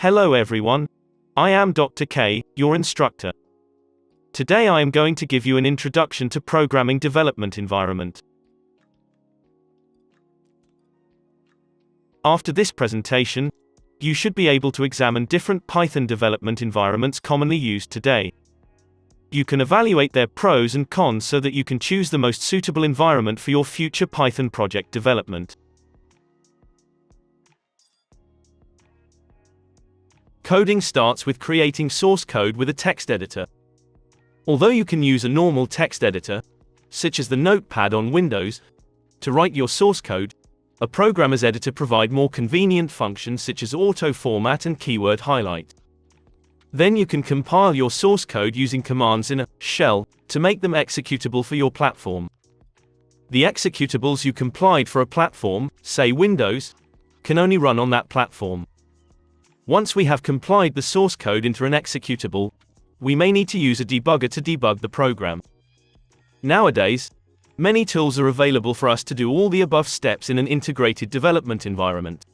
Hello everyone. I am Dr. K, your instructor. Today I am going to give you an introduction to programming development environment. After this presentation, you should be able to examine different Python development environments commonly used today. You can evaluate their pros and cons so that you can choose the most suitable environment for your future Python project development. Coding starts with creating source code with a text editor. Although you can use a normal text editor, such as the Notepad on Windows, to write your source code, a programmer's editor provides more convenient functions such as auto-format and keyword highlight. Then you can compile your source code using commands in a shell to make them executable for your platform. The executables you compiled for a platform, say Windows, can only run on that platform. Once we have compiled the source code into an executable, we may need to use a debugger to debug the program. Nowadays, many tools are available for us to do all the above steps in an integrated development environment.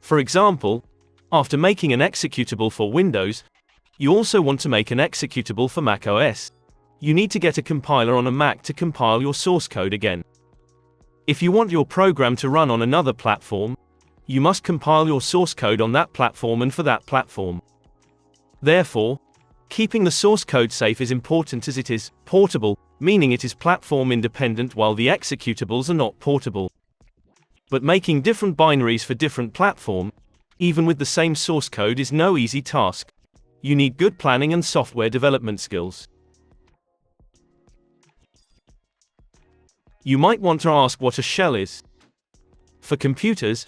For example, after making an executable for Windows, you also want to make an executable for Mac OS. You need to get a compiler on a Mac to compile your source code again. If you want your program to run on another platform, you must compile your source code on that platform and for that platform. Therefore, keeping the source code safe is important as it is portable, meaning it is platform independent while the executables are not portable. But making different binaries for different platforms, even with the same source code, is no easy task. You need good planning and software development skills. You might want to ask what a shell is. For computers,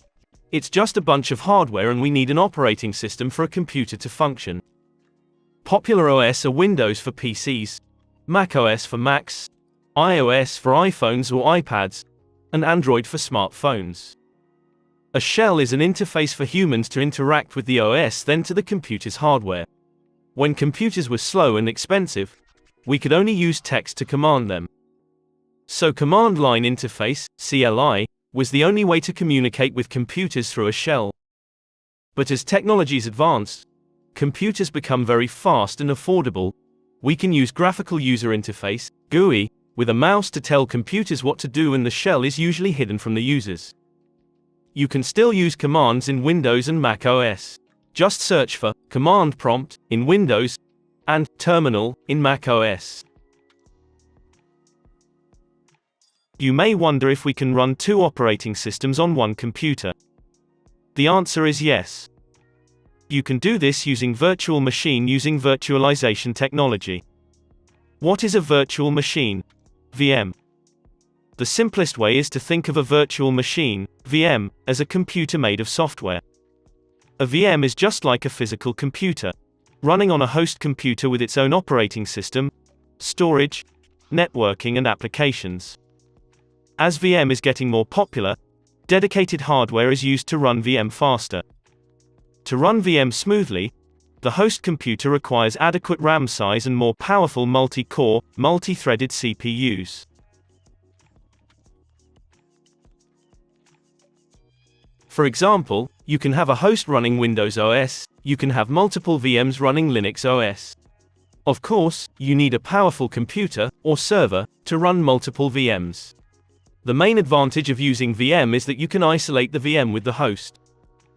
it's just a bunch of hardware and we need an operating system for a computer to function. Popular OS are Windows for PCs, Mac OS for Macs, iOS for iPhones or iPads, and Android for smartphones. A shell is an interface for humans to interact with the OS, then to the computer's hardware. When computers were slow and expensive, we could only use text to command them. So command line interface, CLI, was the only way to communicate with computers through a shell. But as technologies advance, computers become very fast and affordable. We can use graphical user interface, GUI, with a mouse to tell computers what to do, and the shell is usually hidden from the users. You can still use commands in Windows and Mac OS. Just search for command prompt in Windows and terminal in Mac OS. You may wonder if we can run two operating systems on one computer. The answer is yes. You can do this using virtual machine using virtualization technology. What is a virtual machine? VM. The simplest way is to think of a virtual machine, VM, as a computer made of software. A VM is just like a physical computer, running on a host computer with its own operating system, storage, networking and applications. As VM is getting more popular, dedicated hardware is used to run VM faster. To run VM smoothly, the host computer requires adequate RAM size and more powerful multi-core, multi-threaded CPUs. For example, you can have a host running Windows OS, you can have multiple VMs running Linux OS. Of course, you need a powerful computer, or server, to run multiple VMs. The main advantage of using VM is that you can isolate the VM with the host.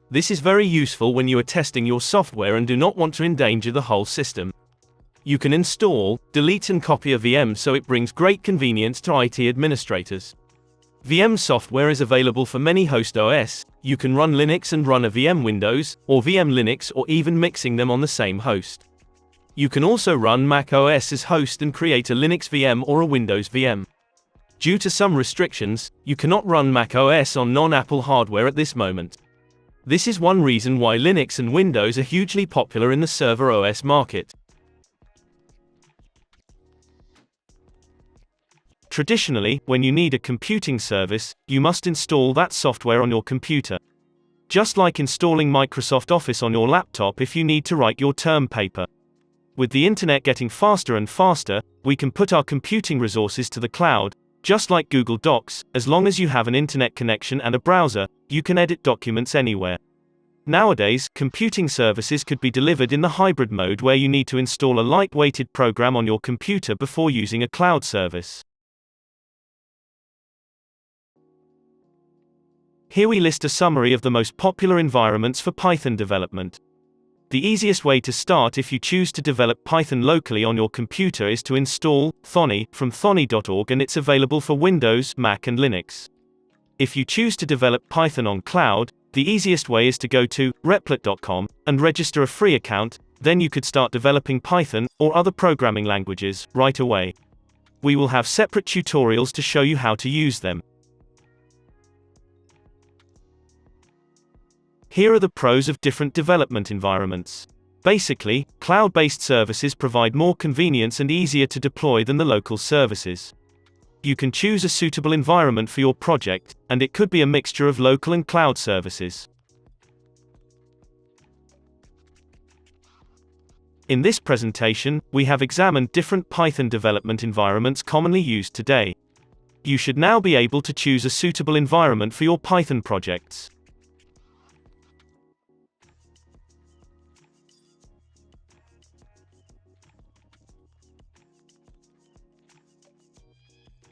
This is very useful when you are testing your software and do not want to endanger the whole system. You can install, delete and copy a VM, so it brings great convenience to IT administrators. VM software is available for many host OS. You can run Linux and run a VM Windows, or VM Linux, or even mixing them on the same host. You can also run Mac OS as host and create a Linux VM or a Windows VM. Due to some restrictions, you cannot run Mac OS on non-Apple hardware at this moment. This is one reason why Linux and Windows are hugely popular in the server OS market. Traditionally, when you need a computing service, you must install that software on your computer. Just like installing Microsoft Office on your laptop if you need to write your term paper. With the internet getting faster and faster, we can put our computing resources to the cloud, Just like Google Docs, as long as you have an internet connection and a browser, you can edit documents anywhere. Nowadays, computing services could be delivered in the hybrid mode where you need to install a light-weighted program on your computer before using a cloud service. Here we list a summary of the most popular environments for Python development. The easiest way to start if you choose to develop Python locally on your computer is to install Thonny from thonny.org, and it's available for Windows, Mac and Linux. If you choose to develop Python on cloud, the easiest way is to go to replit.com and register a free account, then you could start developing Python or other programming languages right away. We will have separate tutorials to show you how to use them. Here are the pros of different development environments. Basically, cloud-based services provide more convenience and easier to deploy than the local services. You can choose a suitable environment for your project, and it could be a mixture of local and cloud services. In this presentation, we have examined different Python development environments commonly used today. You should now be able to choose a suitable environment for your Python projects.